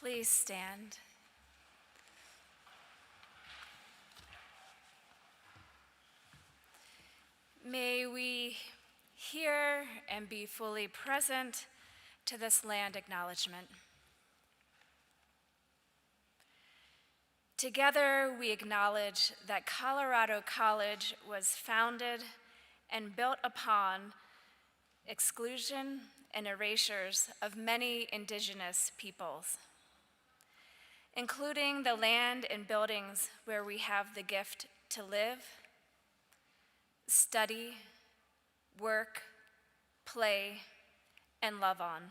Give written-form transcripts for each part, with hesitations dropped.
Please stand. May we hear and be fully present to this land acknowledgement. Together, we acknowledge that Colorado College was founded and built upon exclusion and erasures of many indigenous peoples, including the land and buildings where we have the gift to live, study, work, play, and love on.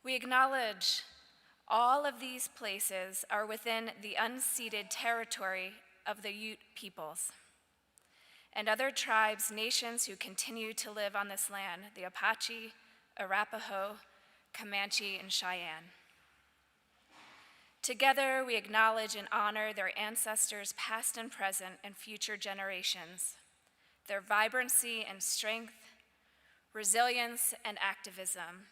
We acknowledge all of these places are within the unceded territory of the Ute peoples and other tribes, nations who continue to live on this land, the Apache, Arapaho, Comanche, and Cheyenne. Together, we acknowledge and honor their ancestors, past and present, and future generations, their vibrancy and strength, resilience and activism,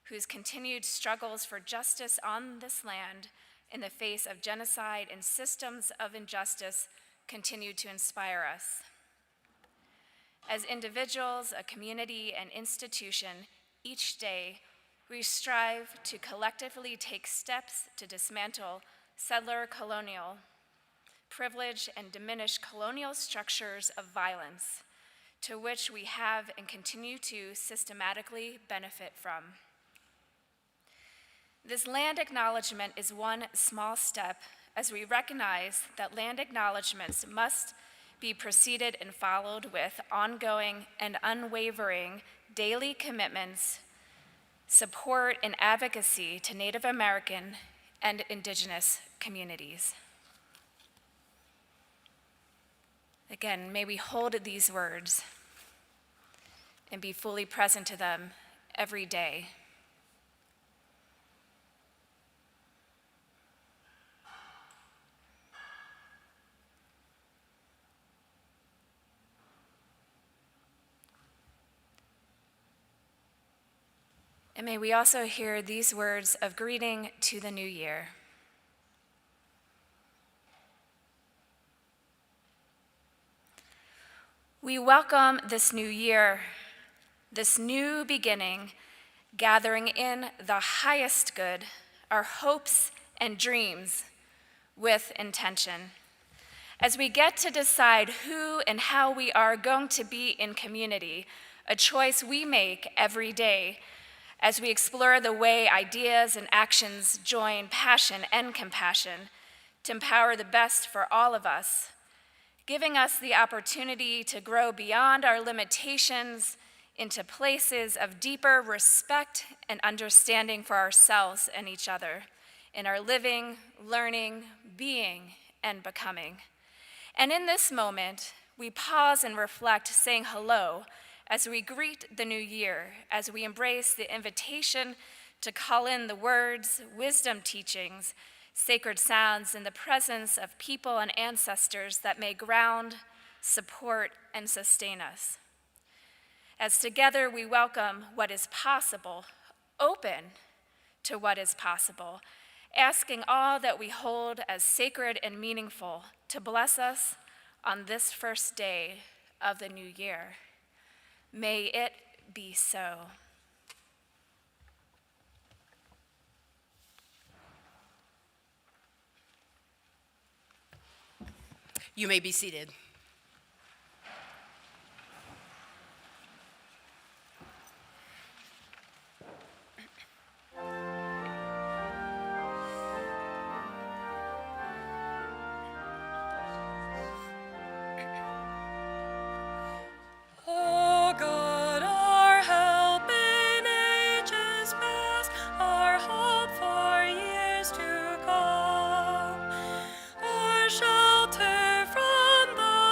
whose continued struggles for justice on this land in the face of genocide and systems of injustice continue to inspire us. As individuals, a community, and institution, each day we strive to collectively take steps to dismantle settler colonial privilege and diminish colonial structures of violence to which we have and continue to systematically benefit from. This land acknowledgement is one small step as we recognize that land acknowledgements must be preceded and followed with ongoing and unwavering daily commitments, support, and advocacy to Native American and Indigenous communities. Again, may we hold these words and be fully present to them every day. And may we also hear these words of greeting to the new year. We welcome this new year, this new beginning, gathering in the highest good, our hopes and dreams with intention. As we get to decide who and how we are going to be in community, a choice we make every day, as we explore the way ideas and actions join passion and compassion to empower the best for all of us, giving us the opportunity to grow beyond our limitations into places of deeper respect and understanding for ourselves and each other in our living, learning, being, and becoming. And in this moment, we pause and reflect, saying hello as we greet the new year, as we embrace the invitation to call in the words, wisdom teachings, sacred sounds in the presence of people and ancestors that may ground, support, and sustain us. As together we welcome what is possible, open to what is possible, asking all that we hold as sacred and meaningful to bless us on this first day of the new year. May it be so. You may be seated. Shelter from the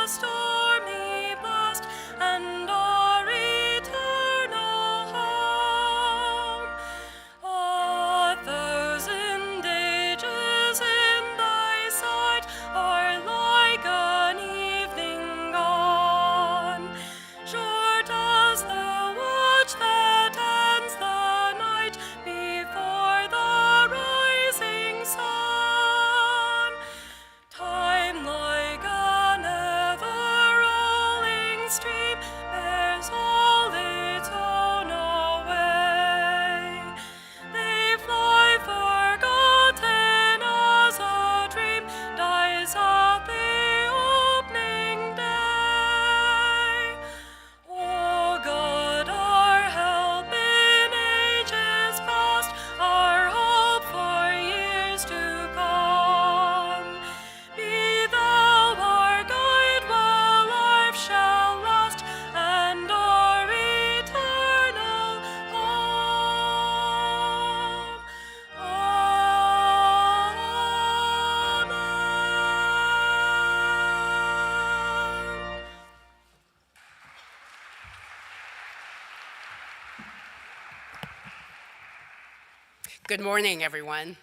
Good morning, everyone.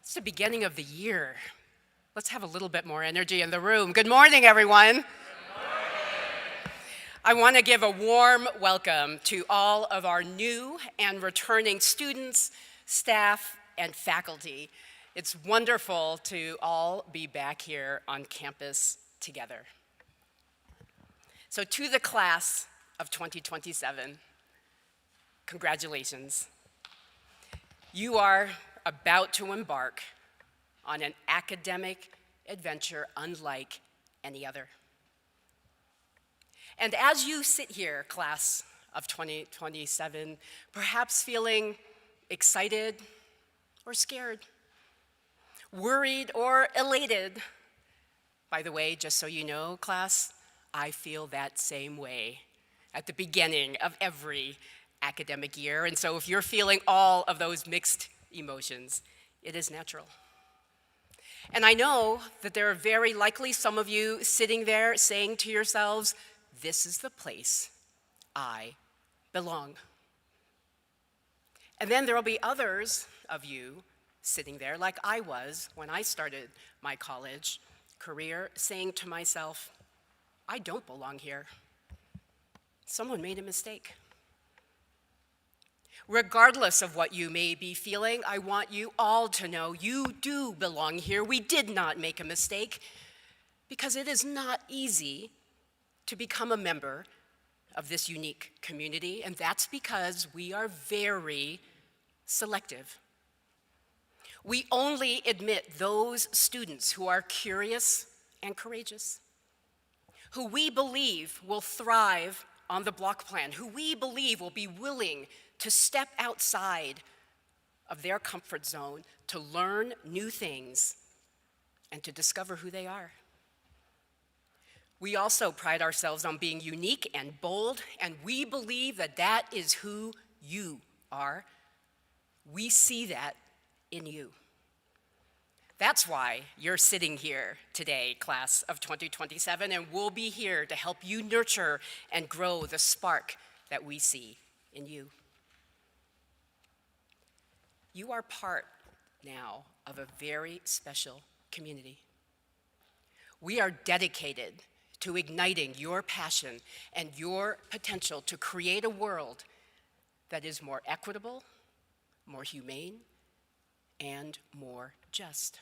It's the beginning of the year. Let's have a little bit more energy in the room. Good morning, everyone. Good morning. I want to give a warm welcome to all of our new and returning students, staff, and faculty. It's wonderful to all be back here on campus together. So to the class of 2027, congratulations. You are about to embark on an academic adventure unlike any other. And as you sit here, class of 2027, perhaps feeling excited or scared, worried or elated, by the way, just so you know, class, I feel that same way at the beginning of every academic year. And so if you're feeling all of those mixed emotions, it is natural. And I know that there are very likely some of you sitting there saying to yourselves, this is the place I belong. And then there will be others of you sitting there, like I was when I started my college career, saying to myself, I don't belong here. Someone made a mistake. Regardless of what you may be feeling, I want you all to know you do belong here. We did not make a mistake, because it is not easy to become a member of this unique community, and that's because we are very selective. We only admit those students who are curious and courageous, who we believe will thrive on the block plan, who we believe will be willing to step outside of their comfort zone to learn new things and to discover who they are. We also pride ourselves on being unique and bold, and we believe that that is who you are. We see that in you. That's why you're sitting here today, class of 2027, and we'll be here to help you nurture and grow the spark that we see in you. You are part now of a very special community. We are dedicated to igniting your passion and your potential to create a world that is more equitable, more humane, and more just.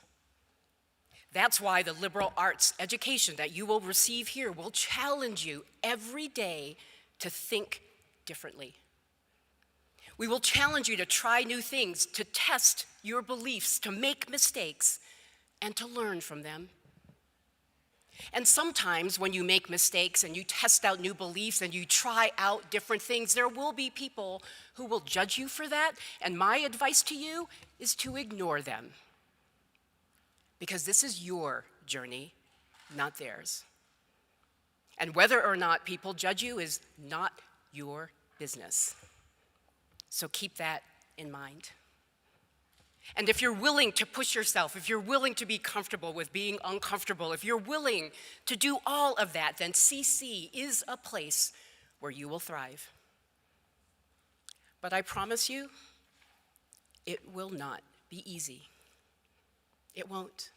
That's why the liberal arts education that you will receive here will challenge you every day to think differently. We will challenge you to try new things, to test your beliefs, to make mistakes, and to learn from them. And sometimes when you make mistakes and you test out new beliefs and you try out different things, there will be people who will judge you for that, and my advice to you is to ignore them. Because this is your journey, not theirs. And whether or not people judge you is not your business. So keep that in mind. And if you're willing to push yourself, if you're willing to be comfortable with being uncomfortable, if you're willing to do all of that, then CC is a place where you will thrive. But I promise you, it will not be easy. It won't.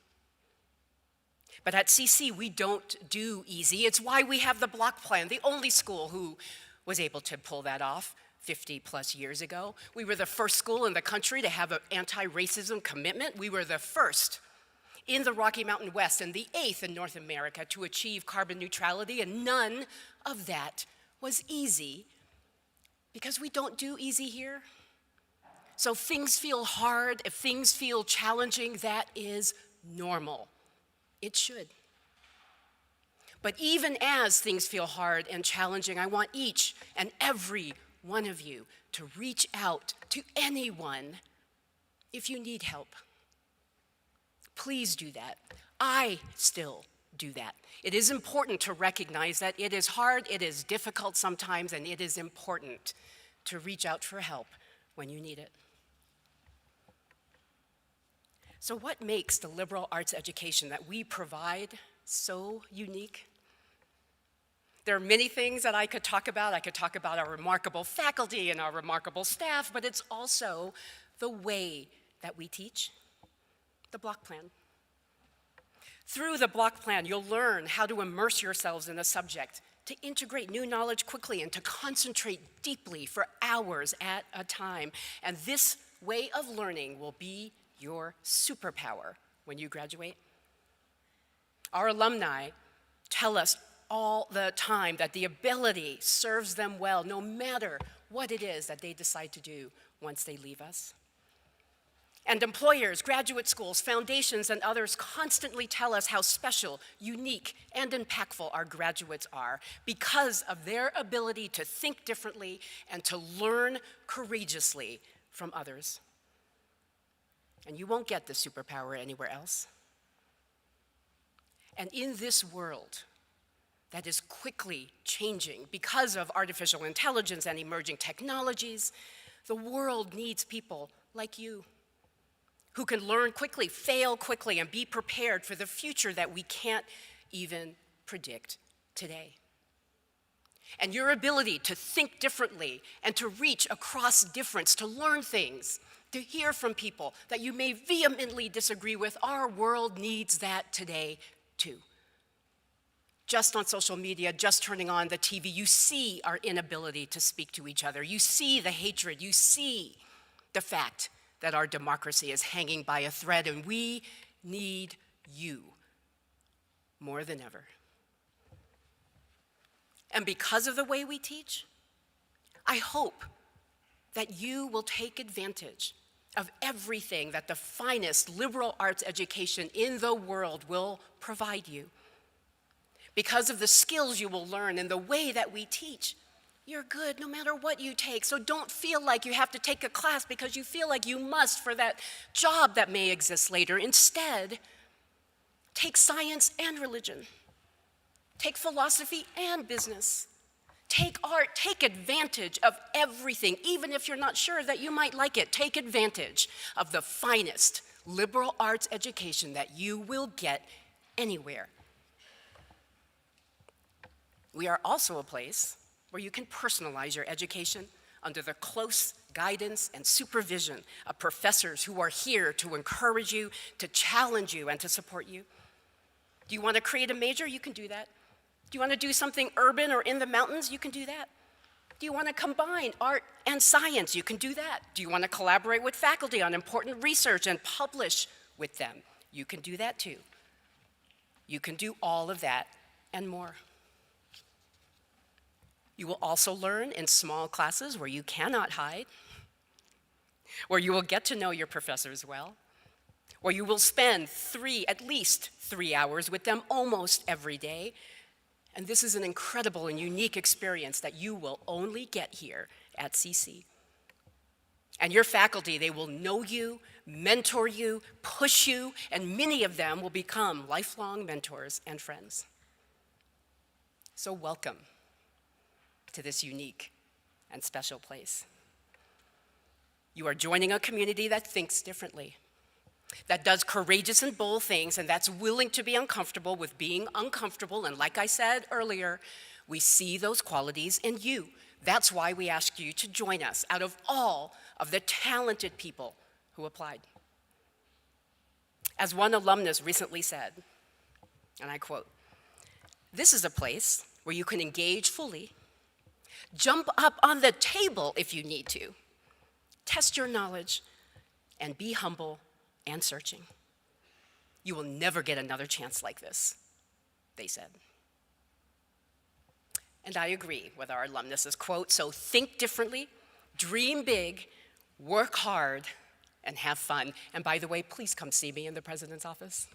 But at CC, we don't do easy. It's why we have the block plan, the only school who was able to pull that off 50 plus years ago. We were the first school in the country to have an anti-racism commitment. We were the first in the Rocky Mountain West and the 8th in North America to achieve carbon neutrality, and none of that was easy because we don't do easy here. So if things feel hard, if things feel challenging, that is normal. It should. But even as things feel hard and challenging, I want each and every one of you to reach out to anyone if you need help. Please do that. I still do that. It is important to recognize that it is hard, it is difficult sometimes, and it is important to reach out for help when you need it. So what makes the liberal arts education that we provide so unique? There are many things that I could talk about. I could talk about our remarkable faculty and our remarkable staff, but it's also the way that we teach, the block plan. Through the block plan, you'll learn how to immerse yourselves in a subject, to integrate new knowledge quickly, and to concentrate deeply for hours at a time. And this way of learning will be your superpower when you graduate. Our alumni tell us all the time that the ability serves them well, no matter what it is that they decide to do once they leave us. And employers, graduate schools, foundations, and others constantly tell us how special, unique, and impactful our graduates are because of their ability to think differently and to learn courageously from others. And you won't get this superpower anywhere else. And in this world that is quickly changing because of artificial intelligence and emerging technologies, the world needs people like you, who can learn quickly, fail quickly, and be prepared for the future that we can't even predict today. And your ability to think differently and to reach across difference, to learn things, to hear from people that you may vehemently disagree with, our world needs that today too. Just on social media, just turning on the TV, you see our inability to speak to each other. You see the hatred. You see the fact that our democracy is hanging by a thread, and we need you more than ever. And because of the way we teach, I hope that you will take advantage of everything that the finest liberal arts education in the world will provide you. Because of the skills you will learn and the way that we teach, you're good no matter what you take. So don't feel like you have to take a class because you feel like you must for that job that may exist later. Instead, take science and religion. Take philosophy and business. Take art. Take advantage of everything, even if you're not sure that you might like it. Take advantage of the finest liberal arts education that you will get anywhere. We are also a place where you can personalize your education under the close guidance and supervision of professors who are here to encourage you, to challenge you, and to support you. Do you want to create a major? You can do that. Do you want to do something urban or in the mountains? You can do that. Do you want to combine art and science? You can do that. Do you want to collaborate with faculty on important research and publish with them? You can do that too. You can do all of that and more. You will also learn in small classes where you cannot hide, where you will get to know your professors well, where you will spend at least 3 hours with them almost every day. And this is an incredible and unique experience that you will only get here at CC. And your faculty, they will know you, mentor you, push you, and many of them will become lifelong mentors and friends. So welcome to this unique and special place. You are joining a community that thinks differently, that does courageous and bold things, and that's willing to be uncomfortable with being uncomfortable. And like I said earlier, we see those qualities in you. That's why we ask you to join us out of all of the talented people who applied. As one alumnus recently said, and I quote, "This is a place where you can engage fully, jump up on the table if you need to, test your knowledge, and be humble and searching. You will never get another chance like this," they said. And I agree with our alumnus' quote, so think differently, dream big, work hard, and have fun. And by the way, please come see me in the president's office.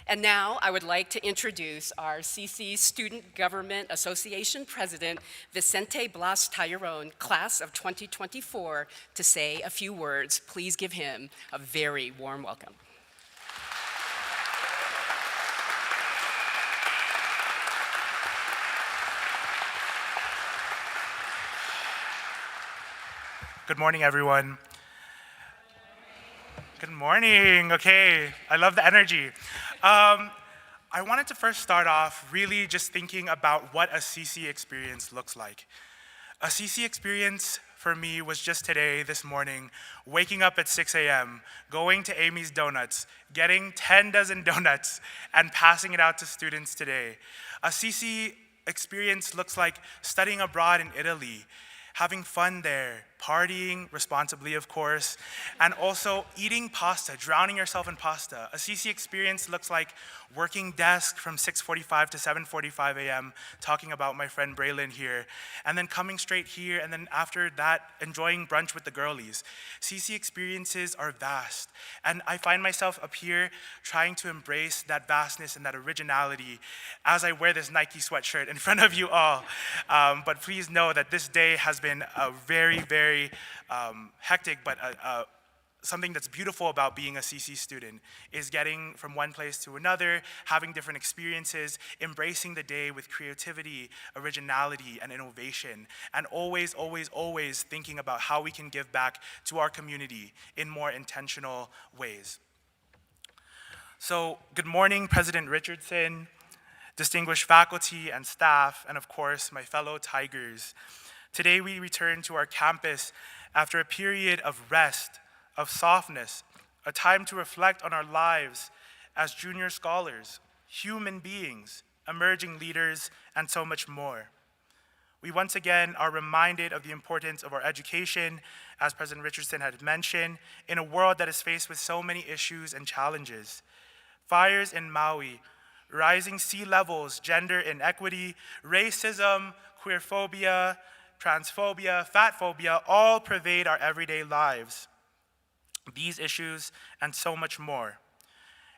And now I would like to introduce our CC Student Government Association President, Vicente Blas Tallaron, class of 2024, to say a few words. Please give him a very warm welcome. Good morning, everyone. Good morning. Okay, I love the energy. I wanted to first start off really just thinking about what a CC experience looks like. A CC experience for me was just today, this morning, waking up at 6 a.m., going to Amy's Donuts, getting 10 dozen donuts, and passing it out to students today. A CC experience looks like studying abroad in Italy, having fun there, partying responsibly, of course, and also eating pasta, drowning yourself in pasta. A CC experience looks like working desk from 6:45 to 7:45 a.m., talking about my friend Braylon here, and then coming straight here, and then after that, enjoying brunch with the girlies. CC experiences are vast, and I find myself up here trying to embrace that vastness and that originality as I wear this Nike sweatshirt in front of you all. But please know that this day has been a very hectic, but something that's beautiful about being a CC student is getting from one place to another, having different experiences, embracing the day with creativity, originality, and innovation, and always thinking about how we can give back to our community in more intentional ways. So, good morning, President Richardson, distinguished faculty and staff, and of course, my fellow Tigers. Today we return to our campus after a period of rest, of softness, a time to reflect on our lives as junior scholars, human beings, emerging leaders, and so much more. We once again are reminded of the importance of our education, as President Richardson had mentioned, in a world that is faced with so many issues and challenges. Fires in Maui, rising sea levels, gender inequity, racism, queerphobia, transphobia, fatphobia, all pervade our everyday lives. These issues and so much more.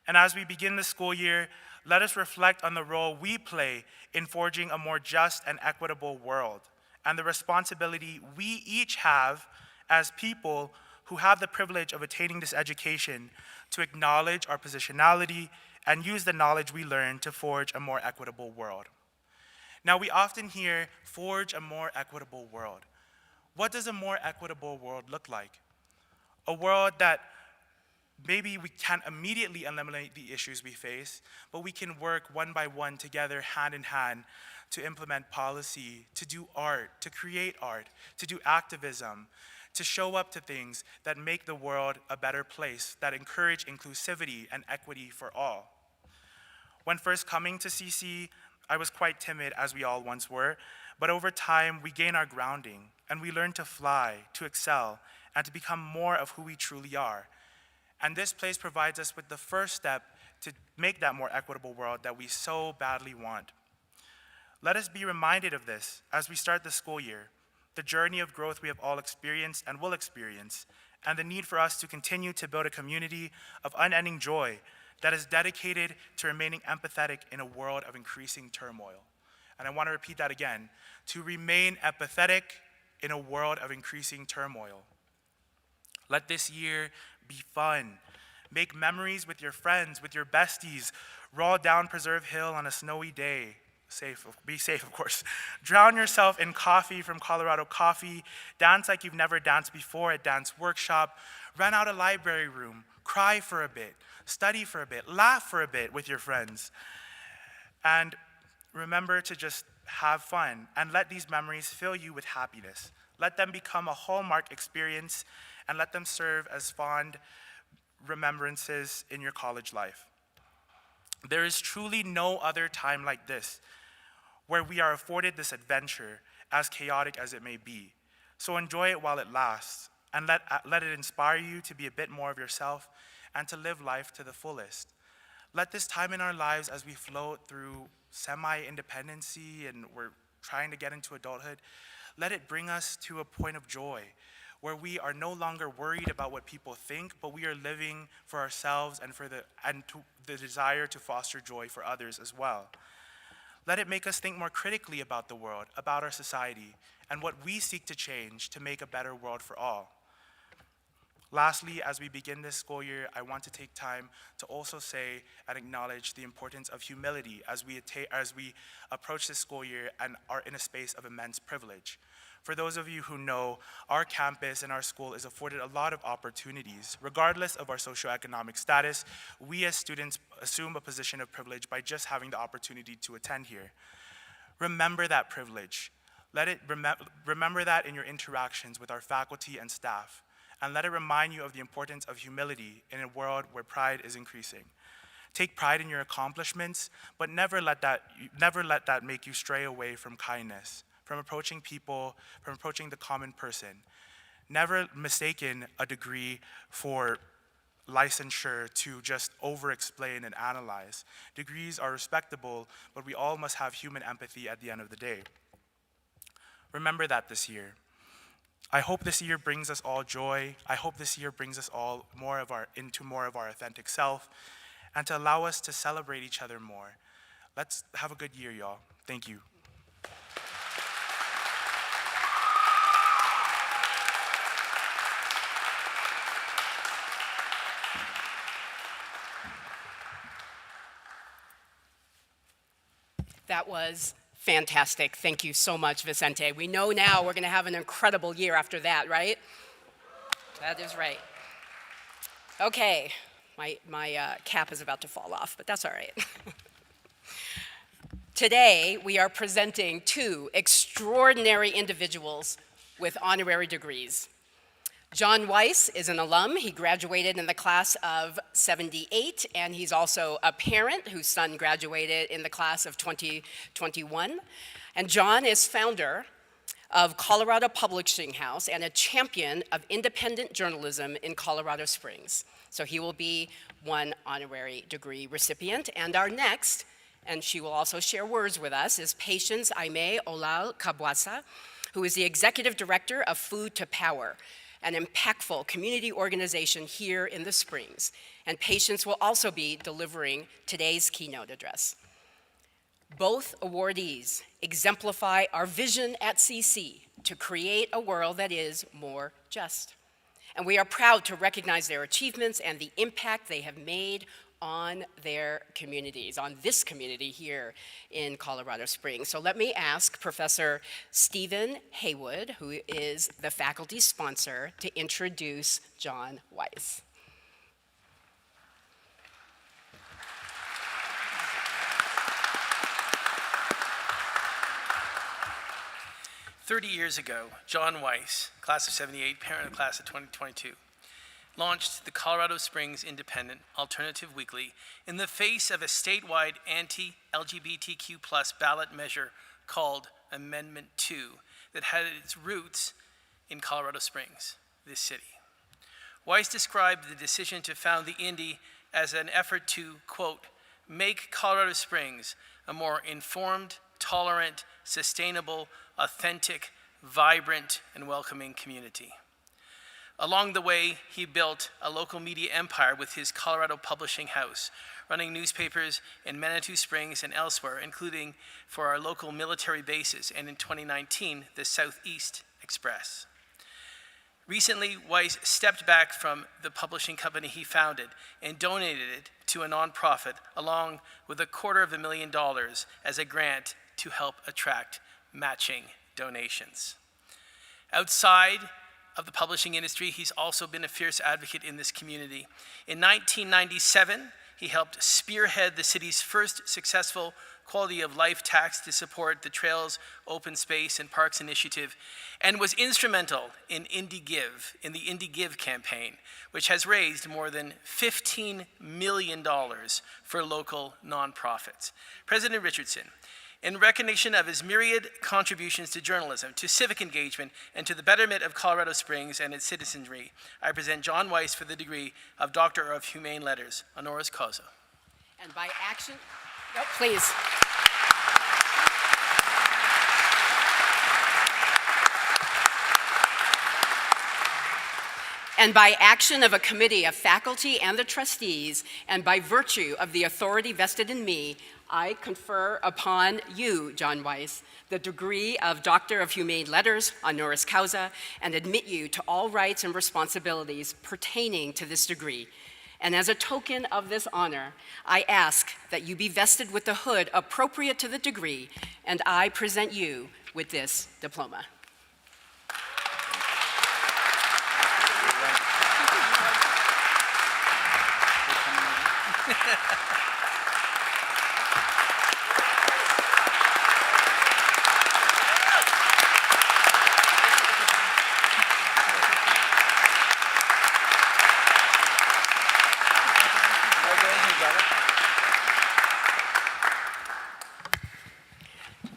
And as we begin the school year, let us reflect on the role we play in forging a more just and equitable world, and the responsibility we each have as people who have the privilege of attaining this education to acknowledge our positionality and use the knowledge we learn to forge a more equitable world. Now, we often hear, forge a more equitable world. What does a more equitable world look like? A world that maybe we can't immediately eliminate the issues we face, but we can work one by one together, hand in hand, to implement policy, to do art, to create art, to do activism, to show up to things that make the world a better place, that encourage inclusivity and equity for all. When first coming to CC, I was quite timid, as we all once were, but over time we gain our grounding, and we learn to fly, to excel, and to become more of who we truly are. And this place provides us with the first step to make that more equitable world that we so badly want. Let us be reminded of this as we start the school year, the journey of growth we have all experienced and will experience, and the need for us to continue to build a community of unending joy that is dedicated to remaining empathetic in a world of increasing turmoil. And I want to repeat that again, to remain empathetic in a world of increasing turmoil. Let this year be fun. Make memories with your friends, with your besties. Roll down Preserve Hill on a snowy day. Be safe, of course. Drown yourself in coffee from Colorado Coffee. Dance like you've never danced before at dance workshop. Rent out a library room. Cry for a bit. Study for a bit. Laugh for a bit with your friends. And remember to just have fun and let these memories fill you with happiness. Let them become a hallmark experience and let them serve as fond remembrances in your college life. There is truly no other time like this where we are afforded this adventure, as chaotic as it may be. So enjoy it while it lasts, and let it inspire you to be a bit more of yourself and to live life to the fullest. Let this time in our lives as we float through semi-independency and we're trying to get into adulthood, let it bring us to a point of joy where we are no longer worried about what people think, but we are living for ourselves and for the desire to foster joy for others as well. Let it make us think more critically about the world, about our society, and what we seek to change to make a better world for all. Lastly, as we begin this school year, I want to take time to also say and acknowledge the importance of humility as we approach this school year and are in a space of immense privilege. For those of you who know, our campus and our school is afforded a lot of opportunities. Regardless of our socioeconomic status, we as students assume a position of privilege by just having the opportunity to attend here. Remember that privilege. Remember that in your interactions with our faculty and staff, and let it remind you of the importance of humility in a world where pride is increasing. Take pride in your accomplishments, but never let that make you stray away from kindness, from approaching people, from approaching the common person. Never mistaken a degree for licensure to just over-explain and analyze. Degrees are respectable, but we all must have human empathy at the end of the day. Remember that this year. I hope this year brings us all joy. I hope this year brings us all into more of our authentic self, and to allow us to celebrate each other more. Let's have a good year, y'all. Thank you. That was fantastic. Thank you so much, Vicente. We know now we're going to have an incredible year after that, right? That is right. Okay, my cap is about to fall off, but that's all right. Today, we are presenting two extraordinary individuals with honorary degrees. John Weiss is an alum. He graduated in the class of '78, and he's also a parent whose son graduated in the class of 2021. And John is founder of Colorado Publishing House and a champion of independent journalism in Colorado Springs. So he will be one honorary degree recipient. And our next, and she will also share words with us, is Patience Aime Olal Kabwasa, who is the executive director of Food to Power, an impactful community organization here in the Springs. And Patience will also be delivering today's keynote address. Both awardees exemplify our vision at CC to create a world that is more just. And we are proud to recognize their achievements and the impact they have made on their communities, on this community here in Colorado Springs. So let me ask Professor Stephen Haywood, who is the faculty sponsor, to introduce John Weiss. "30 years ago, John Weiss, class of '78, parent of class of 2022, launched the Colorado Springs Independent Alternative Weekly in the face of a statewide anti-LGBTQ+ ballot measure called Amendment 2 that had its roots in Colorado Springs, this city. Weiss described the decision to found the Indy as an effort to, quote, make Colorado Springs a more informed, tolerant, sustainable, authentic, vibrant, and welcoming community. Along the way, he built a local media empire with his Colorado Publishing House, running newspapers in Manitou Springs and elsewhere, including for our local military bases, and in 2019, the Southeast Express. Recently, Weiss stepped back from the publishing company he founded and donated it to a nonprofit, along with $250,000 as a grant to help attract matching donations. Outside of the publishing industry, he's also been a fierce advocate in this community. In 1997, he helped spearhead the city's first successful quality of life tax to support the Trails, Open Space, and Parks Initiative, and was instrumental in the Indie Give campaign, which has raised more than $15 million for local nonprofits. President Richardson, in recognition of his myriad contributions to journalism, to civic engagement, and to the betterment of Colorado Springs and its citizenry, I present John Weiss for the degree of Doctor of Humane Letters, honoris causa. And by action, oh, please. And by action of a committee of faculty and the trustees, and by virtue of the authority vested in me, I confer upon you, John Weiss, the degree of Doctor of Humane Letters, honoris causa, and admit you to all rights and responsibilities pertaining to this degree. And as a token of this honor, I ask that you be vested with the hood appropriate to the degree, and I present you with this diploma.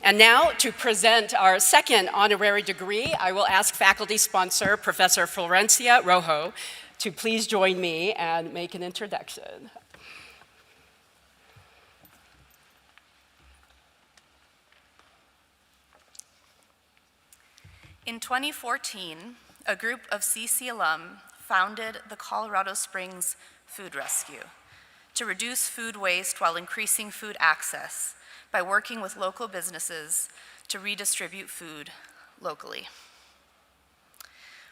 And now, to present our second honorary degree, I will ask faculty sponsor, Professor Florencia Rojo, to please join me and make an introduction. In 2014, a group of CC alum founded the Colorado Springs Food Rescue to reduce food waste while increasing food access by working with local businesses to redistribute food locally.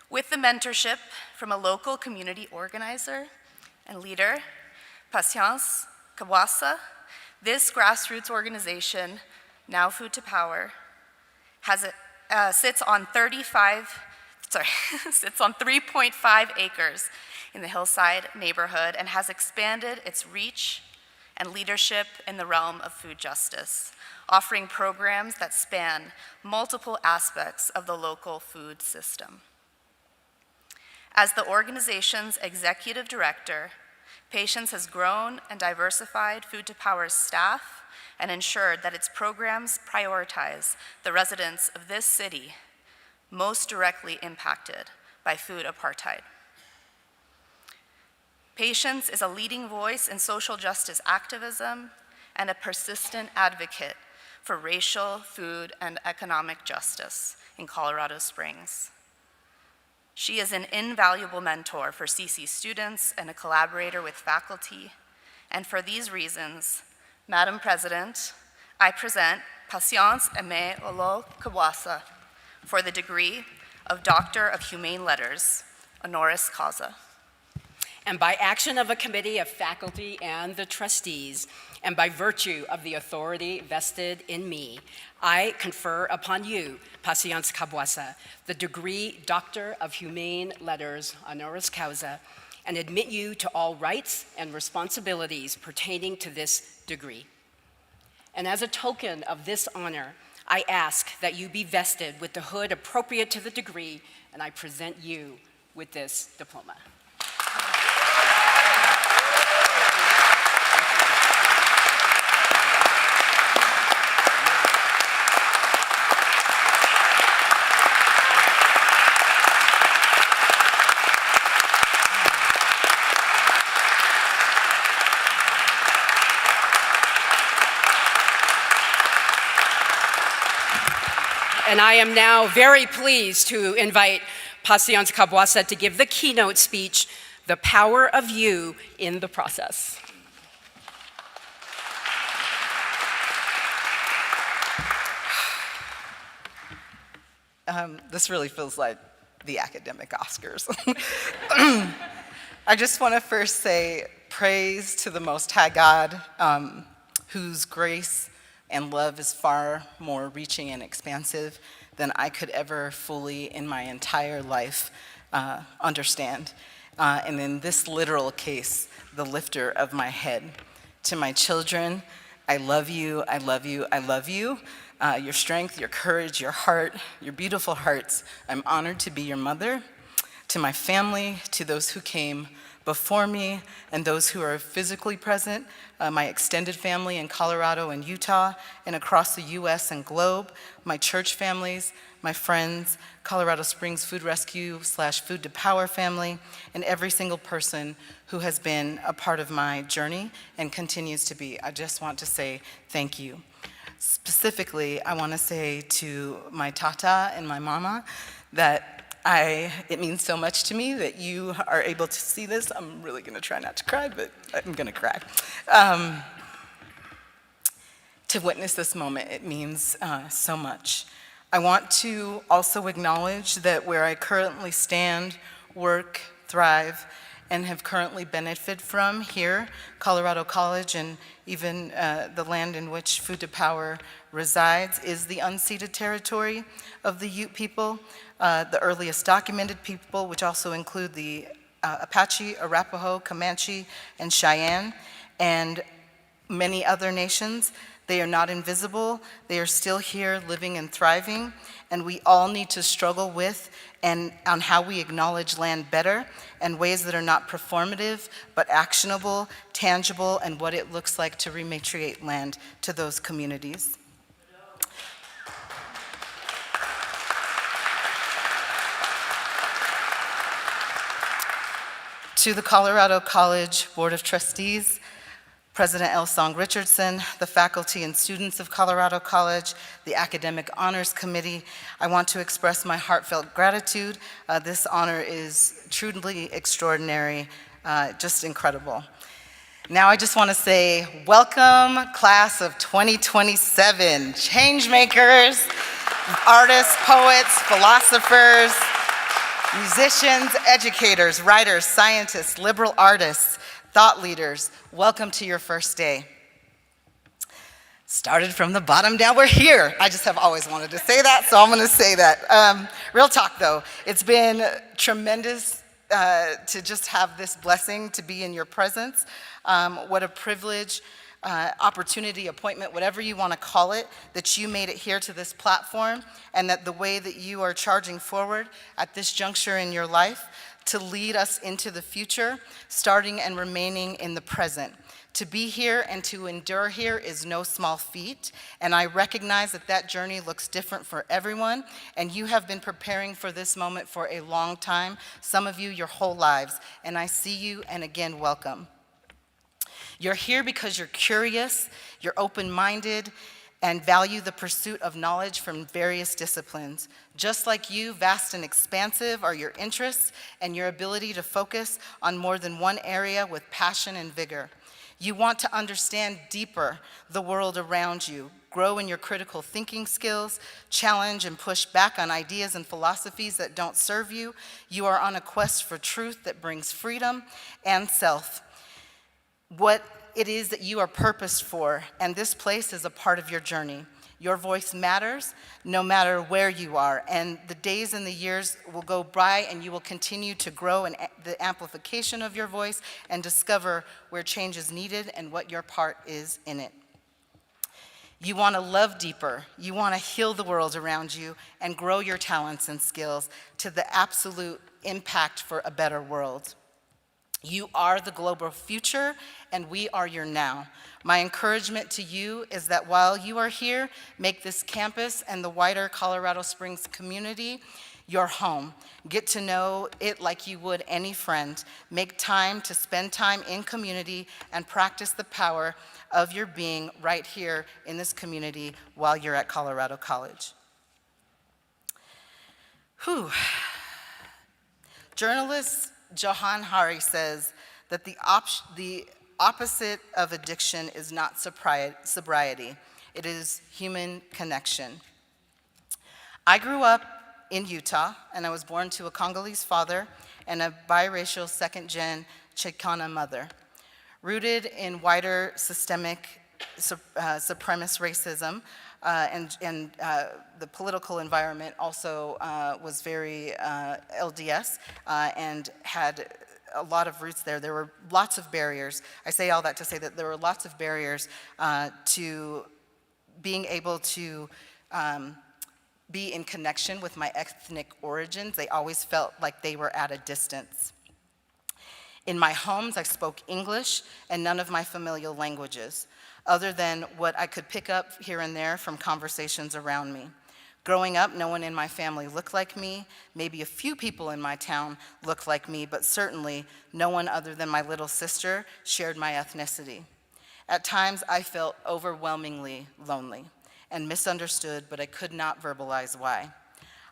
With the mentorship from a local community organizer and leader, Patience Kabwasa, this grassroots organization, now Food to Power, sits on 3.5 acres in the Hillside neighborhood and has expanded its reach and leadership in the realm of food justice, offering programs that span multiple aspects of the local food system. As the organization's executive director, Patience has grown and diversified Food to Power's staff and ensured that its programs prioritize the residents of this city most directly impacted by food apartheid. Patience is a leading voice in social justice activism and a persistent advocate for racial, food, and economic justice in Colorado Springs. She is an invaluable mentor for CC students and a collaborator with faculty, and for these reasons, Madam President, I present Patience Aimé Olo Kabwasa for the degree of Doctor of Humane Letters, honoris causa. And by action of a committee of faculty and the trustees, and by virtue of the authority vested in me, I confer upon you, Patience Kabwasa, the degree Doctor of Humane Letters, honoris causa, and admit you to all rights and responsibilities pertaining to this degree. And as a token of this honor, I ask that you be vested with the hood appropriate to the degree, and I present you with this diploma. And I am now very pleased to invite Patience Kabwasa to give the keynote speech, The Power of You in the Process. This really feels like the academic Oscars. I just want to first say praise to the Most High God, whose grace and love is far more reaching and expansive than I could ever fully in my entire life understand. And in this literal case, the lifter of my head. To my children, I love you, I love you, I love you. Your strength, your courage, your heart, your beautiful hearts. I'm honored to be your mother. To my family, to those who came before me and those who are physically present, my extended family in Colorado and Utah and across the US and globe, my church families, my friends, Colorado Springs Food Rescue / Food to Power family, and every single person who has been a part of my journey and continues to be. I just want to say thank you. Specifically, I want to say to my tata and my mama that It means so much to me that you are able to see this. I'm really going to try not to cry, but I'm going to cry. To witness this moment, it means so much. I want to also acknowledge that where I currently stand, work, thrive, and have currently benefited from here, Colorado College, and even the land in which Food to Power resides, is the unceded territory of the Ute people, the earliest documented people, which also include the Apache, Arapaho, Comanche, and Cheyenne, and many other nations. They are not invisible. They are still here living and thriving, and we all need to struggle with and on how we acknowledge land better and ways that are not performative, but actionable, tangible, and what it looks like to rematriate land to those communities. To the Colorado College Board of Trustees, President L. Song Richardson, the faculty and students of Colorado College, the Academic Honors Committee, I want to express my heartfelt gratitude. This honor is truly extraordinary, just incredible. Now I just want to say, welcome, class of 2027, change makers, artists, poets, philosophers, musicians, educators, writers, scientists, liberal artists, thought leaders, welcome to your first day. Started from the bottom down, we're here. I just have always wanted to say that, so I'm gonna say that. Real talk though, it's been tremendous to just have this blessing to be in your presence. What a privilege, opportunity, appointment, whatever you wanna call it, that you made it here to this platform, and that the way that you are charging forward at this juncture in your life to lead us into the future, starting and remaining in the present. To be here and to endure here is no small feat, and I recognize that that journey looks different for everyone, and you have been preparing for this moment for a long time, some of you your whole lives, and I see you, and again, welcome. You're here because you're curious, you're open-minded, and value the pursuit of knowledge from various disciplines. Just like you, vast and expansive are your interests and your ability to focus on more than one area with passion and vigor. You want to understand deeper the world around you, grow in your critical thinking skills, challenge and push back on ideas and philosophies that don't serve you. You are on a quest for truth that brings freedom and self. What it is that you are purposed for, and this place is a part of your journey. Your voice matters no matter where you are, and the days and the years will go by and you will continue to grow in the amplification of your voice and discover where change is needed and what your part is in it. You want to love deeper, you want to heal the world around you and grow your talents and skills to the absolute impact for a better world. You are the global future, and we are your now. My encouragement to you is that while you are here, make this campus and the wider Colorado Springs community your home. Get to know it like you would any friend. Make time to spend time in community and practice the power of your being right here in this community while you're at Colorado College. Whew. Journalist Johan Hari says that the opposite of addiction is not sobriety, it is human connection. I grew up in Utah, and I was born to a Congolese father and a biracial second-gen Chicana mother. Rooted in wider systemic supremacist racism, and the political environment also was very LDS and had a lot of roots there. There were lots of barriers. I say all that to say that there were lots of barriers to being able to be in connection with my ethnic origins. They always felt like they were at a distance. In my homes, I spoke English and none of my familial languages, other than what I could pick up here and there from conversations around me. Growing up, no one in my family looked like me. Maybe a few people in my town looked like me, but certainly no one other than my little sister shared my ethnicity. At times, I felt overwhelmingly lonely and misunderstood, but I could not verbalize why.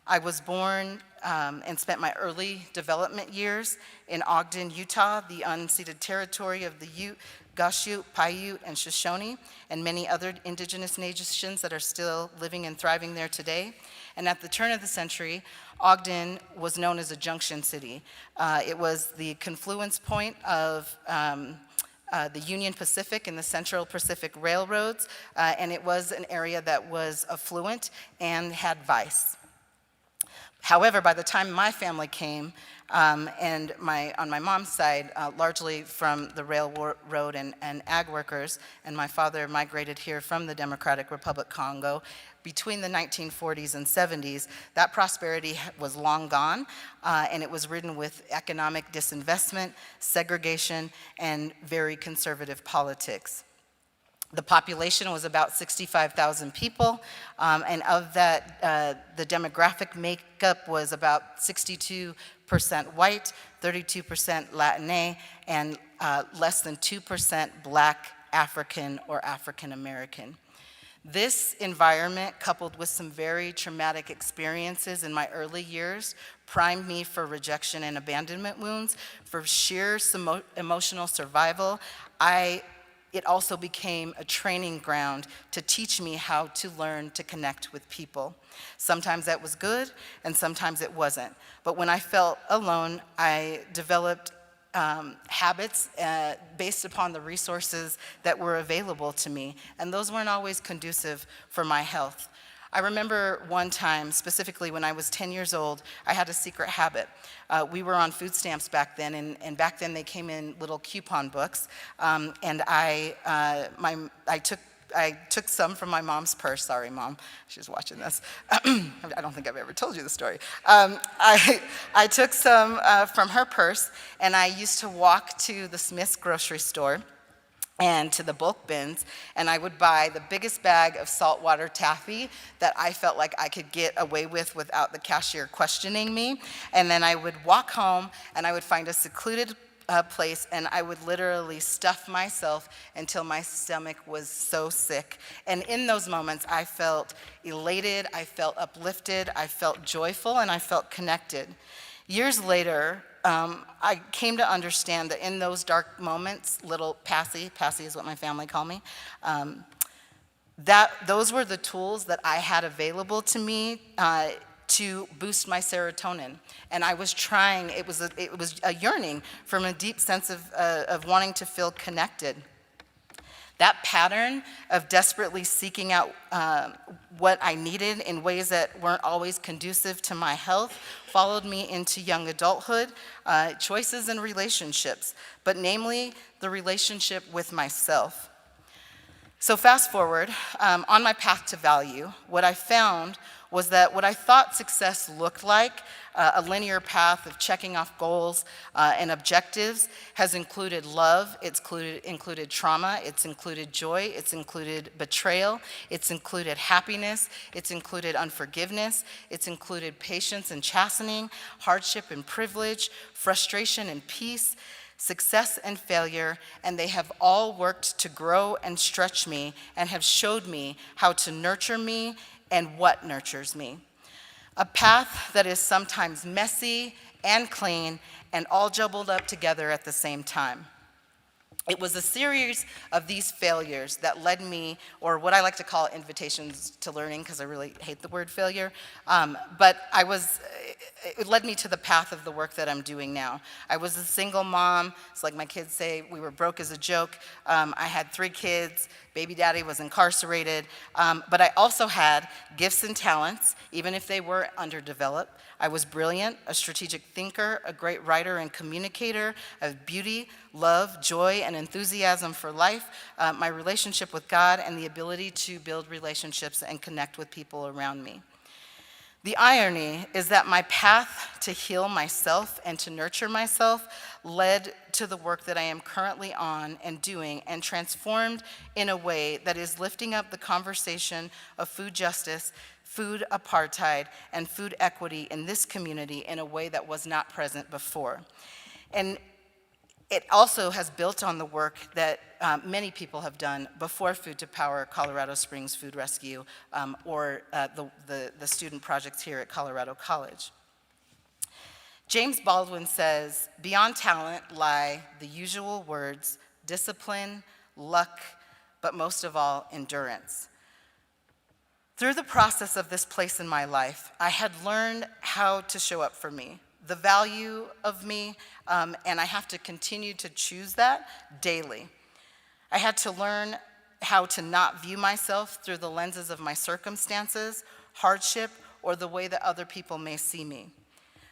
I was born and spent my early development years in Ogden, Utah, the unceded territory of the Ute, Gashute, Paiute, and Shoshone, and many other indigenous nations that are still living and thriving there today. And at the turn of the century, Ogden was known as a junction city. It was the confluence point of the Union Pacific and the Central Pacific Railroads, and it was an area that was affluent and had vice. However, by the time my family came, and on my mom's side, largely from the railroad and ag workers, and my father migrated here from the Democratic Republic Congo, between the 1940s and 70s, that prosperity was long gone, and it was ridden with economic disinvestment, segregation, and very conservative politics. The population was about 65,000 people, and of that, the demographic makeup was about 62% white, 32% Latin, and less than 2% Black, African, or African American. This environment, coupled with some very traumatic experiences in my early years, primed me for rejection and abandonment wounds, for sheer emotional survival. It also became a training ground to teach me how to learn to connect with people. Sometimes that was good, and sometimes it wasn't. But when I felt alone, I developed habits based upon the resources that were available to me, and those weren't always conducive for my health. I remember one time, specifically when I was 10 years old, I had a secret habit. We were on food stamps back then, and back then they came in little coupon books, and I took some from my mom's purse. Sorry, Mom, she's watching this. I don't think I've ever told you the story. I took some from her purse, and I used to walk to the Smith's grocery store and to the bulk bins, and I would buy the biggest bag of saltwater taffy that I felt like I could get away with without the cashier questioning me. And then I would walk home, and I would find a secluded place, and I would literally stuff myself until my stomach was so sick. And in those moments, I felt elated, I felt uplifted, I felt joyful, and I felt connected. Years later, I came to understand that in those dark moments, little Passy is what my family call me, those were the tools that I had available to me to boost my serotonin. And I was trying, it was a yearning from a deep sense of wanting to feel connected. That pattern of desperately seeking out what I needed in ways that weren't always conducive to my health followed me into young adulthood, choices and relationships, but namely the relationship with myself. So fast forward, on my path to value, what I found was that what I thought success looked like, a linear path of checking off goals and objectives, has included love, it's included trauma, it's included joy, it's included betrayal, it's included happiness, it's included unforgiveness, it's included patience and chastening, hardship and privilege, frustration and peace, success and failure, and they have all worked to grow and stretch me and have showed me how to nurture me and what nurtures me. A path that is sometimes messy and clean and all jumbled up together at the same time. It was a series of these failures that led me, or what I like to call invitations to learning, because I really hate the word failure, but it led me to the path of the work that I'm doing now. I was a single mom. It's like my kids say, we were broke as a joke. I had 3 kids. Baby daddy was incarcerated. But I also had gifts and talents, even if they were underdeveloped. I was brilliant, a strategic thinker, a great writer and communicator, of beauty, love, joy, and enthusiasm for life, my relationship with God, and the ability to build relationships and connect with people around me. The irony is that my path to heal myself and to nurture myself led to the work that I am currently on and doing, and transformed in a way that is lifting up the conversation of food justice, food apartheid, and food equity in this community in a way that was not present before. And It also has built on the work that many people have done before Food to Power Colorado Springs Food Rescue or the student projects here at Colorado College. James Baldwin says, beyond talent lie the usual words, discipline, luck, but most of all, endurance. Through the process of this place in my life, I had learned how to show up for me, the value of me, and I have to continue to choose that daily. I had to learn how to not view myself through the lenses of my circumstances, hardship, or the way that other people may see me.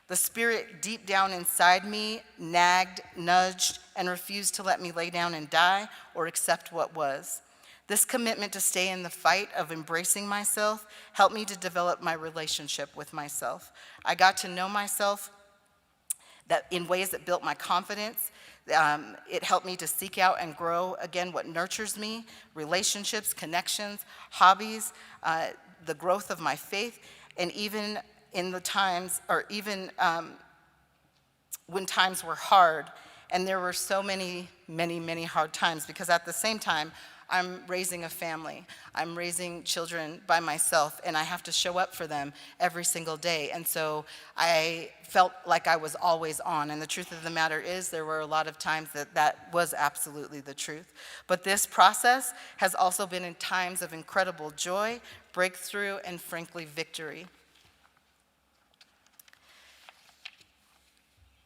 The spirit deep down inside me nagged, nudged, and refused to let me lay down and die or accept what was. This commitment to stay in the fight of embracing myself helped me to develop my relationship with myself. I got to know myself that in ways that built my confidence. It helped me to seek out and grow, again, what nurtures me, relationships, connections, hobbies, the growth of my faith, and even in the times, or even when times were hard, and there were so many hard times, because at the same time, I'm raising a family. I'm raising children by myself, and I have to show up for them every single day. And so I felt like I was always on. And the truth of the matter is, there were a lot of times that was absolutely the truth. But this process has also been in times of incredible joy, breakthrough, and frankly, victory.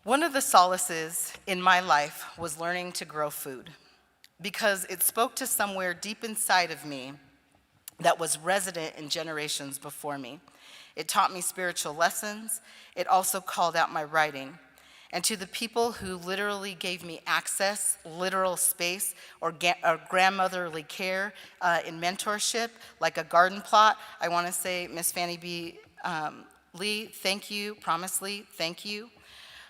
One of the solaces in my life was learning to grow food, because it spoke to somewhere deep inside of me that was resident in generations before me. It taught me spiritual lessons. It also called out my writing. And to the people who literally gave me access, literal space, or grandmotherly care in mentorship, like a garden plot, I want to say, Miss Fannie B. Lee, thank you. Promise Lee, thank you.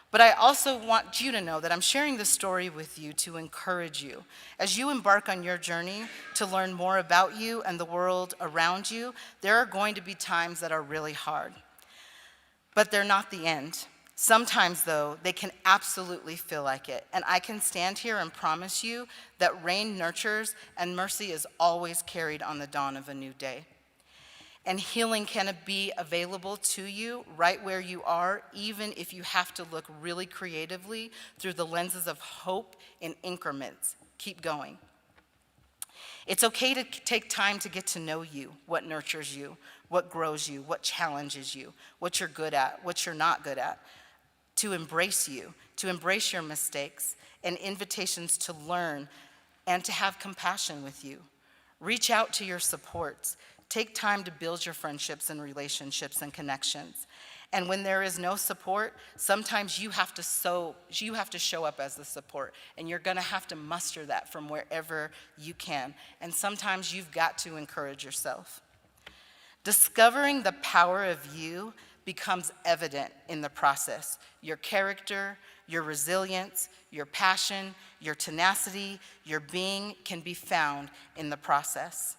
But I also want you to know that I'm sharing this story with you to encourage you. As you embark on your journey to learn more about you and the world around you, there are going to be times that are really hard. But they're not the end. Sometimes, though, they can absolutely feel like it. And I can stand here and promise you that rain nurtures and mercy is always carried on the dawn of a new day. And healing can be available to you right where you are, even if you have to look really creatively through the lenses of hope in increments. Keep going. It's okay to take time to get to know you, what nurtures you, what grows you, what challenges you, what you're good at, what you're not good at, to embrace you, to embrace your mistakes, and invitations to learn and to have compassion with you. Reach out to your supports. Take time to build your friendships and relationships and connections. And when there is no support, sometimes you have to show up as the support, and you're gonna have to muster that from wherever you can. And sometimes you've got to encourage yourself. Discovering the power of you becomes evident in the process. Your character, your resilience, your passion, your tenacity, your being can be found in the process.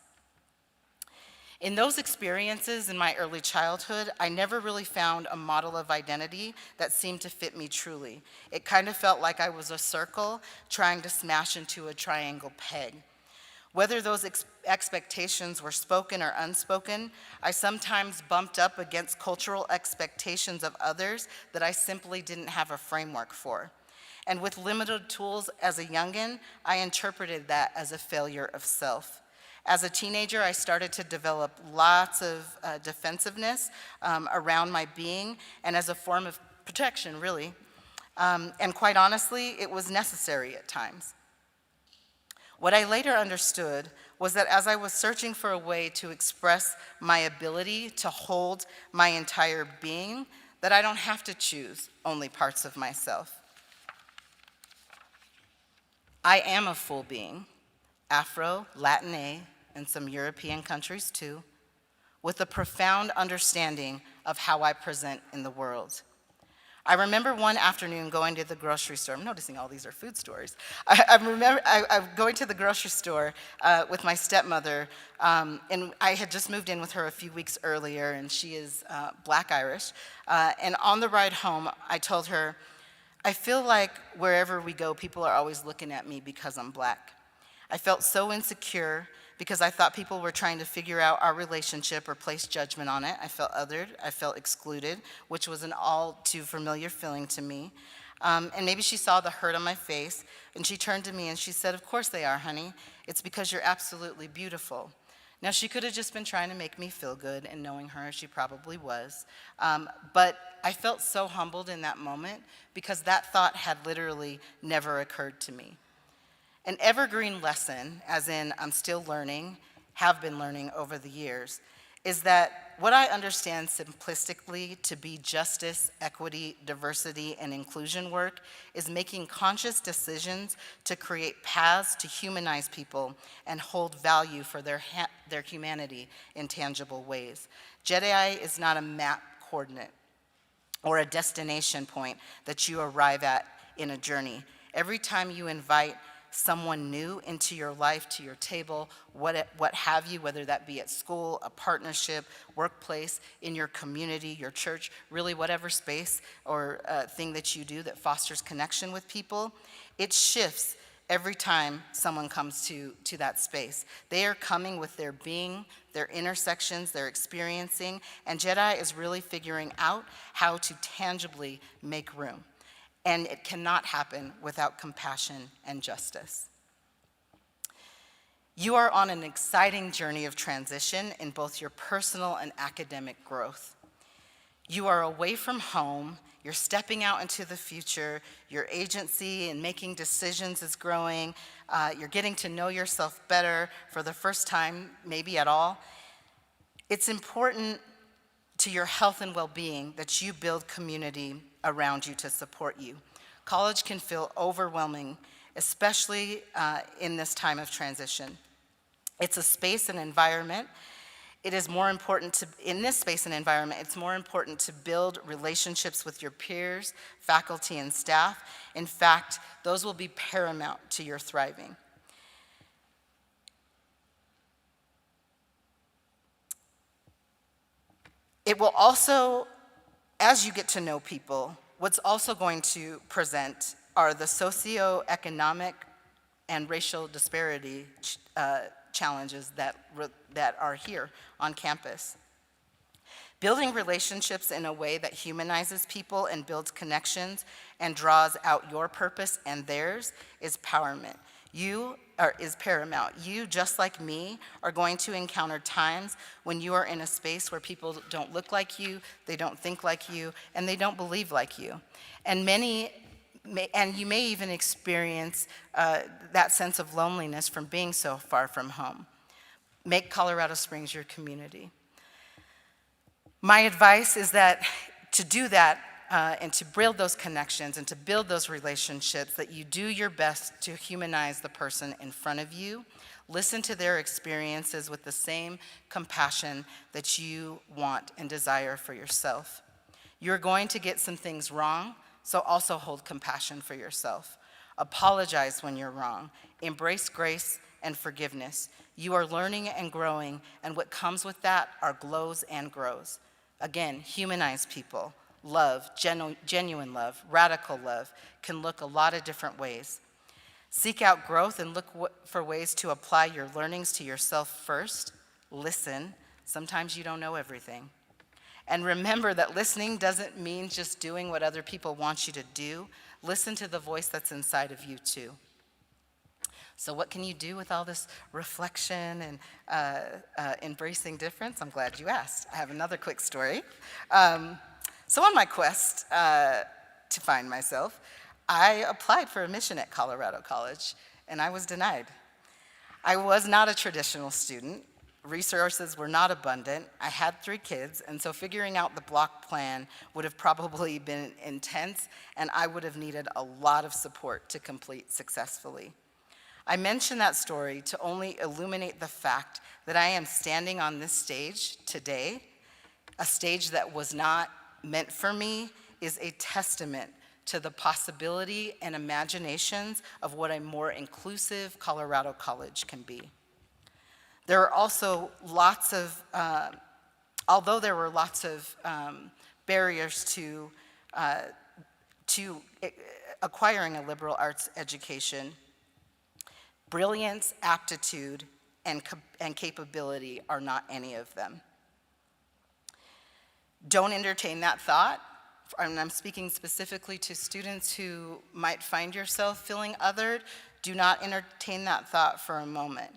In those experiences in my early childhood, I never really found a model of identity that seemed to fit me truly. It kind of felt like I was a circle trying to smash into a triangle peg. Whether those expectations were spoken or unspoken, I sometimes bumped up against cultural expectations of others that I simply didn't have a framework for. And with limited tools as a youngin', I interpreted that as a failure of self. As a teenager, I started to develop lots of defensiveness around my being, and as a form of protection, really. And quite honestly, it was necessary at times. What I later understood was that as I was searching for a way to express my ability to hold my entire being, that I don't have to choose only parts of myself. I am a full being, Afro, Latin, and some European countries too, with a profound understanding of how I present in the world. I remember one afternoon going to the grocery store. I'm noticing all these are food stores. I remember going to the grocery store with my stepmother, and I had just moved in with her a few weeks earlier, and she is Black Irish. And on the ride home, I told her, I feel like wherever we go, people are always looking at me because I'm Black. I felt so insecure because I thought people were trying to figure out our relationship or place judgment on it. I felt othered, I felt excluded, which was an all too familiar feeling to me. And maybe she saw the hurt on my face, and she turned to me and she said, "Of course they are, honey. It's because you're absolutely beautiful." Now, she could have just been trying to make me feel good, and knowing her, she probably was. But I felt so humbled in that moment because that thought had literally never occurred to me. An evergreen lesson, as in I'm still learning, have been learning over the years, is that what I understand simplistically to be justice, equity, diversity, and inclusion work is making conscious decisions to create paths to humanize people and hold value for their humanity in tangible ways. JEDI is not a map coordinate or a destination point that you arrive at in a journey. Every time you invite someone new into your life, to your table, what have you, whether that be at school, a partnership, workplace, in your community, your church, really whatever space or thing that you do that fosters connection with people, it shifts every time someone comes to that space. They are coming with their being, their intersections, their experiencing, and JEDI is really figuring out how to tangibly make room. And it cannot happen without compassion and justice. You are on an exciting journey of transition in both your personal and academic growth. You are away from home, you're stepping out into the future, your agency and making decisions is growing, you're getting to know yourself better for the first time, maybe at all. It's important to your health and well-being that you build community around you to support you. College can feel overwhelming, especially in this time of transition. It's a space and environment. It is more important to, in this space and environment, it's more important to build relationships with your peers, faculty, and staff. In fact, those will be paramount to your thriving. It will also, as you get to know people, what's also going to present are the socioeconomic and racial disparity challenges that are here on campus. Building relationships in a way that humanizes people and builds connections and draws out your purpose and theirs is paramount. You, just like me, are going to encounter times when you are in a space where people don't look like you, they don't think like you, and they don't believe like you. And you may even experience that sense of loneliness from being so far from home. Make Colorado Springs your community. My advice is that to do that, and to build those connections and to build those relationships, that you do your best to humanize the person in front of you. Listen to their experiences with the same compassion that you want and desire for yourself. You're going to get some things wrong, so also hold compassion for yourself. Apologize when you're wrong. Embrace grace and forgiveness. You are learning and growing, and what comes with that are glows and grows. Again, humanize people. Love, genuine love, radical love, can look a lot of different ways. Seek out growth and look for ways to apply your learnings to yourself first. Listen. Sometimes you don't know everything. And remember that listening doesn't mean just doing what other people want you to do. Listen to the voice that's inside of you too. So what can you do with all this reflection and embracing difference? I'm glad you asked. I have another quick story. So on my quest to find myself, I applied for admission at Colorado College, and I was denied. I was not a traditional student. Resources were not abundant. I had 3 kids, and so figuring out the block plan would have probably been intense, and I would have needed a lot of support to complete successfully. I mention that story to only illuminate the fact that I am standing on this stage today, a stage that was not meant for me, is a testament to the possibility and imaginations of what a more inclusive Colorado College can be. There are also lots of, although there were lots of barriers to to acquiring a liberal arts education, brilliance, aptitude, and capability are not any of them. Don't entertain that thought. And I'm speaking specifically to students who might find yourself feeling othered. Do not entertain that thought for a moment.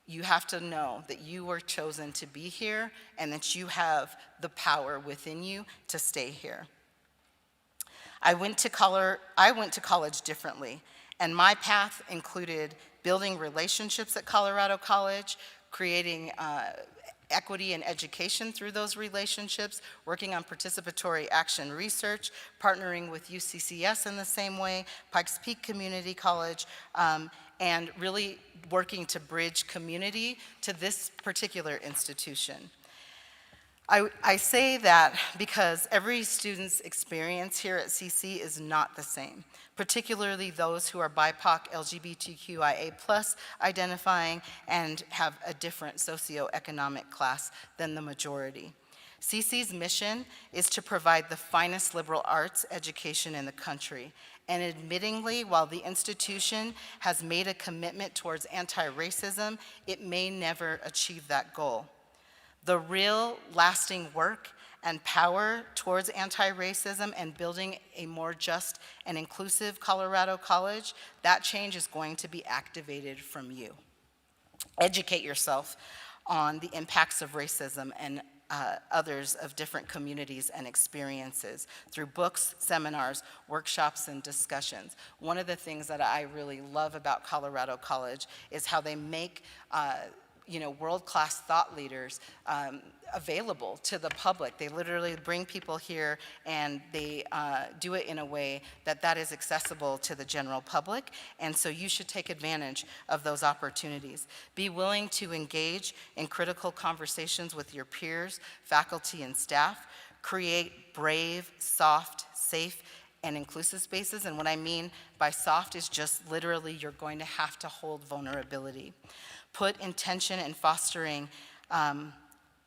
You have to know that you were chosen to be here and that you have the power within you to stay here. I went to college differently, and my path included building relationships at Colorado College, creating equity in education through those relationships, working on participatory action research, partnering with UCCS in the same way, Pikes Peak Community College, and really working to bridge community to this particular institution. I say that because every student's experience here at CC is not the same, particularly those who are BIPOC, LGBTQIA+ identifying and have a different socioeconomic class than the majority. CC's mission is to provide the finest liberal arts education in the country. And admittingly, while the institution has made a commitment towards anti-racism, it may never achieve that goal. The real lasting work and power towards anti-racism and building a more just and inclusive Colorado College, that change is going to be activated from you. Educate yourself on the impacts of racism and others of different communities and experiences through books, seminars, workshops, and discussions. One of the things that I really love about Colorado College is how they make world-class thought leaders available to the public. They literally bring people here and they do it in a way that is accessible to the general public, and so you should take advantage of those opportunities. Be willing to engage in critical conversations with your peers, faculty, and staff. Create brave, soft, safe, and inclusive spaces, and what I mean by soft is just literally you're going to have to hold vulnerability. Put intention in fostering,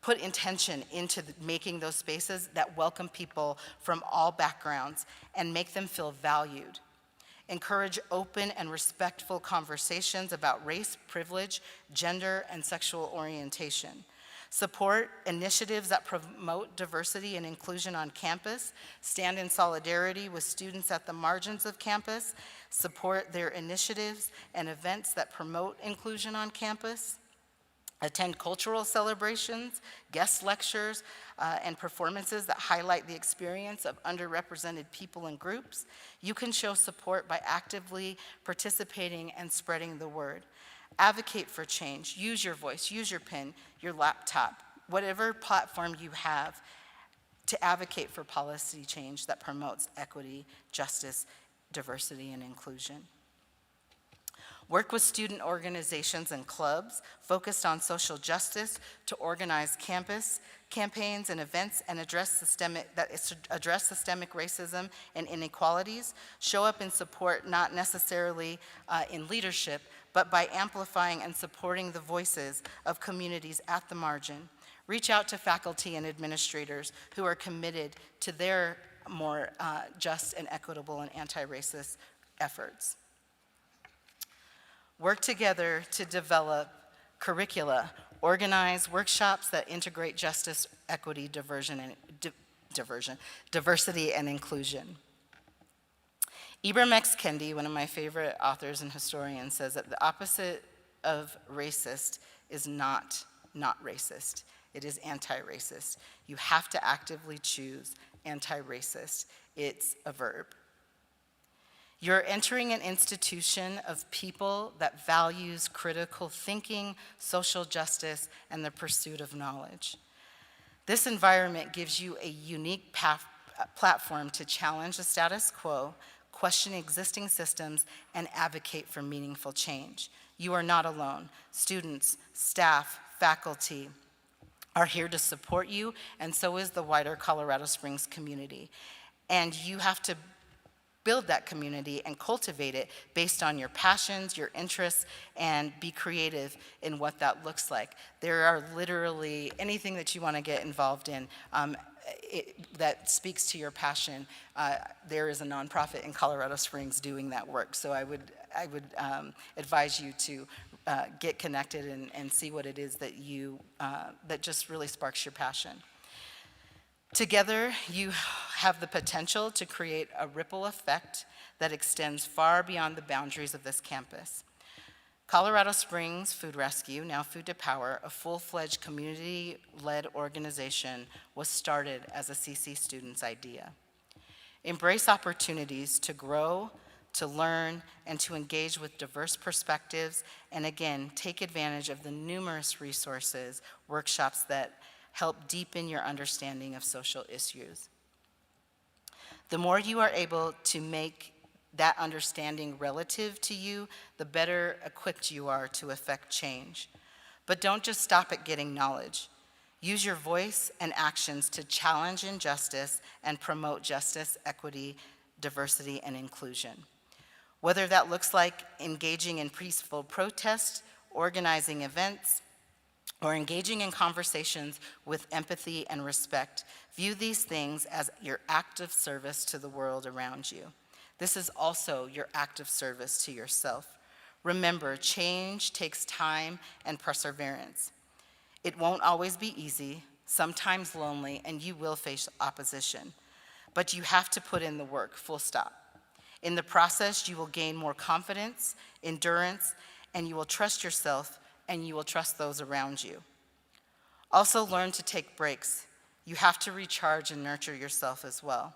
put intention into making those spaces that welcome people from all backgrounds and make them feel valued. Encourage open and respectful conversations about race, privilege, gender, and sexual orientation. Support initiatives that promote diversity and inclusion on campus. Stand in solidarity with students at the margins of campus. Support their initiatives and events that promote inclusion on campus. Attend cultural celebrations, guest lectures, and performances that highlight the experience of underrepresented people and groups. You can show support by actively participating and spreading the word. Advocate for change. Use your voice, use your pen, your laptop, whatever platform you have to advocate for policy change that promotes equity, justice, diversity, and inclusion. Work with student organizations and clubs focused on social justice to organize campus campaigns and events and address systemic racism and inequalities. Show up in support, not necessarily in leadership, but by amplifying and supporting the voices of communities at the margin. Reach out to faculty and administrators who are committed to their more just and equitable and anti-racist efforts. Work together to develop curricula, organize workshops that integrate justice, equity, diversity, and inclusion. Ibram X. Kendi, one of my favorite authors and historians, says that the opposite of racist is not racist. It is anti-racist. You have to actively choose anti-racist. It's a verb. You're entering an institution of people that values critical thinking, social justice, and the pursuit of knowledge. This environment gives you a unique platform to challenge the status quo, question existing systems, and advocate for meaningful change. You are not alone. Students, staff, faculty are here to support you, and so is the wider Colorado Springs community. And you have to build that community and cultivate it based on your passions, your interests, and be creative in what that looks like. There are literally anything that you want to get involved in that speaks to your passion. There is a nonprofit in Colorado Springs doing that work. So I would advise you to get connected and see what it is that that just really sparks your passion. Together, you have the potential to create a ripple effect that extends far beyond the boundaries of this campus. Colorado Springs Food Rescue, now Food to Power, a full-fledged community-led organization, was started as a CC student's idea. Embrace opportunities to grow, to learn, and to engage with diverse perspectives, and again, take advantage of the numerous resources, workshops that help deepen your understanding of social issues. The more you are able to make that understanding relative to you, the better equipped you are to affect change. But don't just stop at getting knowledge. Use your voice and actions to challenge injustice and promote justice, equity, diversity, and inclusion. Whether that looks like engaging in peaceful protest, organizing events, or engaging in conversations with empathy and respect, view these things as your act of service to the world around you. This is also your act of service to yourself. Remember, change takes time and perseverance. It won't always be easy, sometimes lonely, and you will face opposition. But you have to put in the work, full stop. In the process, you will gain more confidence, endurance, and you will trust yourself, and you will trust those around you. Also, learn to take breaks. You have to recharge and nurture yourself as well.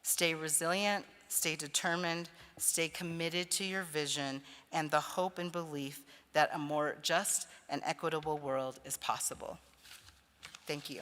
Stay resilient, stay determined, stay committed to your vision and the hope and belief that a more just and equitable world is possible. Thank you.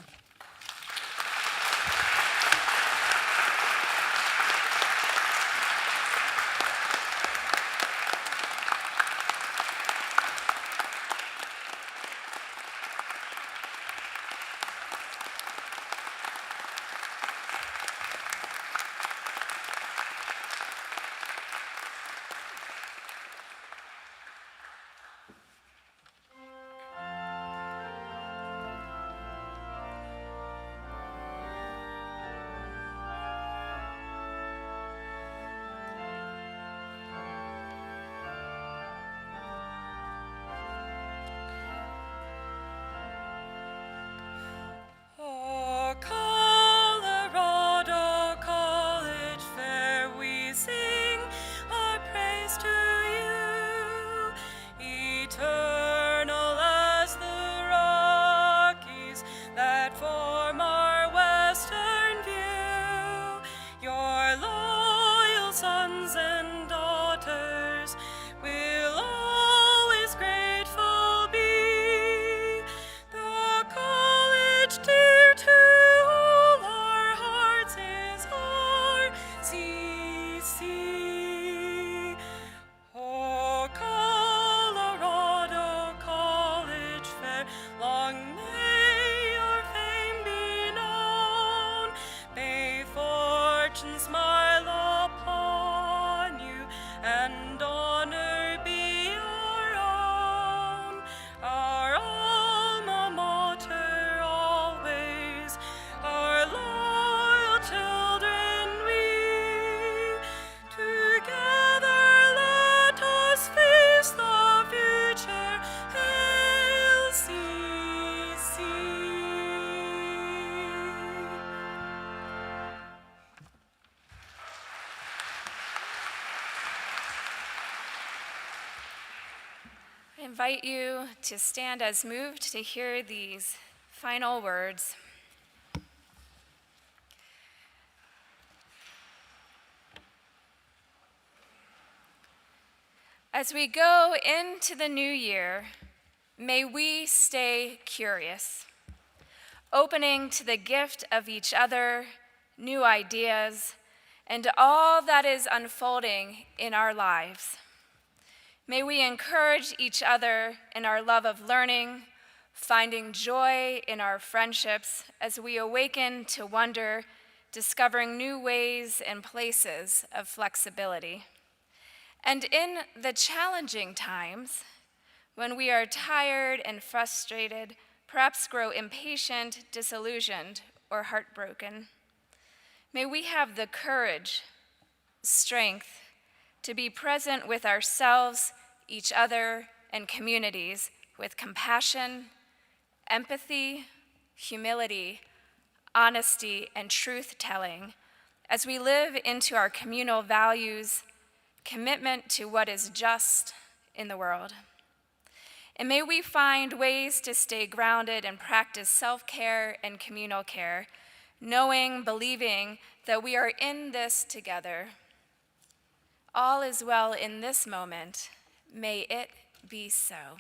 I invite you to stand as moved to hear these final words. As we go into the new year, may we stay curious, opening to the gift of each other, new ideas, and all that is unfolding in our lives. May we encourage each other in our love of learning, finding joy in our friendships as we awaken to wonder, discovering new ways and places of flexibility. And in the challenging times, when we are tired and frustrated, perhaps grow impatient, disillusioned, or heartbroken, may we have the courage, strength to be present with ourselves, each other, and communities with compassion, empathy, humility, honesty, and truth-telling as we live into our communal values, commitment to what is just in the world. And may we find ways to stay grounded and practice self-care and communal care, knowing, believing that we are in this together. All is well in this moment. May it be so.